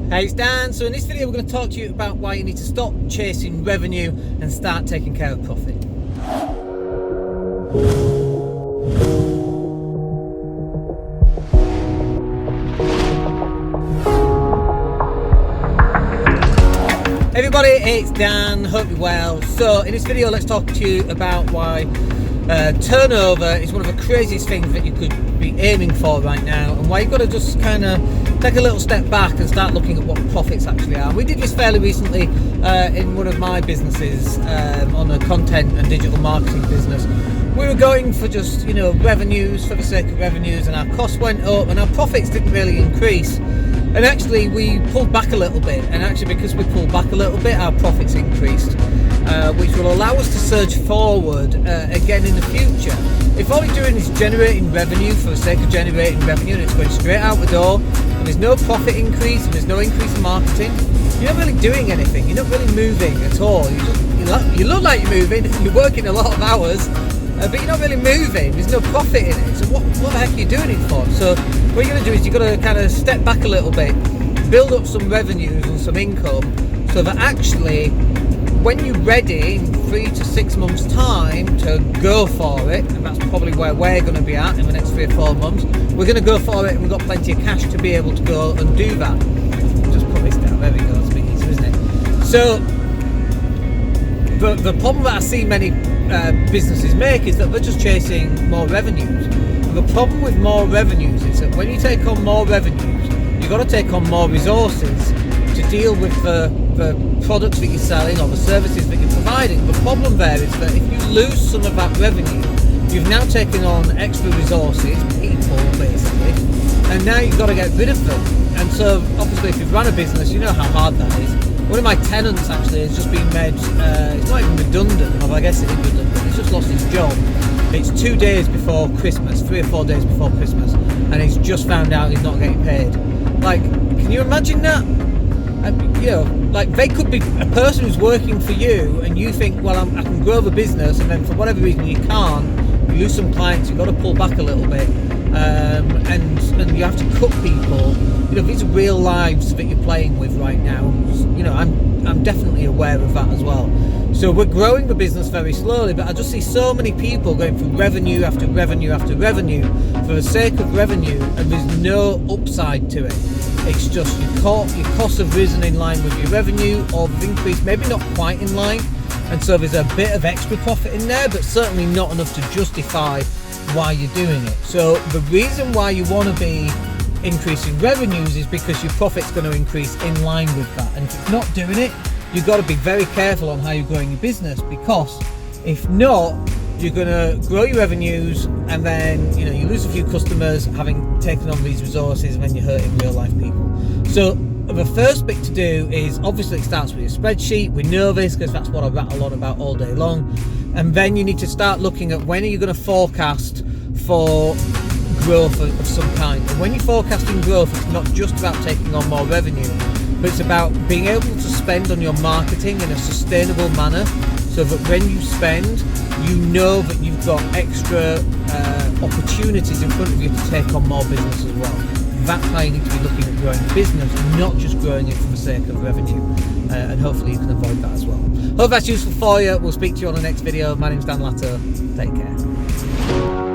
Hey, it's Dan. So in this video we're going to talk to you about why you need to stop chasing revenue and start taking care of profit. Hey everybody, it's Dan. Hope you're well. So in this video let's talk to you about why turnover is one of the craziest things that you could be aiming for right now, and why you've got to just kind of take a little step back and start looking at what profits actually are. We did this fairly recently in one of my businesses, on a content and digital marketing business. We were going for just, revenues for the sake of revenues, and our costs went up and our profits didn't really increase. And actually we pulled back a little bit, and actually because we pulled back a little bit, our profits increased, which will allow us to surge forward again in the future. If all you're doing is generating revenue for the sake of generating revenue and it's going straight out the door, and there's no profit increase and there's no increase in marketing, you're not really doing anything. You're not really moving at all. You look like you're moving, you're working a lot of hours, but you're not really moving. There's no profit in it. So what the heck are you doing it for? So what you're going to do is you've got to kind of step back a little bit, build up some revenues and some income, so that actually when you're ready in 3 to 6 months time to go for it, and that's probably where we're going to be at in the next 3 or 4 months, we're going to go for it and we've got plenty of cash to be able to go and do that. Just put this down, there we go, that's a bit easier, isn't it? So the problem that I see many businesses make is that they're just chasing more revenues. And the problem with more revenues is that when you take on more revenues, you've got to take on more resources to deal with the products that you're selling or the services that you're providing. The problem there is that if you lose some of that revenue, you've now taken on extra resources, people basically, and now you've got to get rid of them. And so obviously if you've run a business, you know how hard that is. One of my tenants actually has just been made, it's not even redundant, or I guess it is redundant, he's just lost his job. It's 2 days before Christmas, 3 or 4 days before Christmas, and he's just found out he's not getting paid. Like, can you imagine that? Like they could be a person who's working for you and you think, well, I can grow the business, and then for whatever reason you can't, you lose some clients, you've got to pull back a little bit, and you have to cut people. These are real lives that you're playing with right now. I'm definitely aware of that as well. So we're growing the business very slowly, but I just see so many people going for revenue after revenue after revenue for the sake of revenue, and there's no upside to it. It's just your costs have risen in line with your revenue, or have increased, maybe not quite in line, and so there's a bit of extra profit in there, but certainly not enough to justify why you're doing it. So the reason why you want to be increasing revenues is because your profit's going to increase in line with that, and if it's not doing it, you've got to be very careful on how you're growing your business, because if not, you're going to grow your revenues and then you lose a few customers having taken on these resources, and then you're hurting real life people. So the first bit to do is, obviously it starts with your spreadsheet. We know this because that's what I rattle on about all day long. And then you need to start looking at when are you going to forecast for growth of some kind. And when you're forecasting growth, it's not just about taking on more revenue, but it's about being able to spend on your marketing in a sustainable manner, so that when you spend, you know that you've got extra opportunities in front of you to take on more business as well. That's how you need to be looking at growing the business, not just growing it for the sake of revenue, and hopefully you can avoid that as well. Hope that's useful for you. We'll speak to you on the next video. My name's Dan Latto. Take care.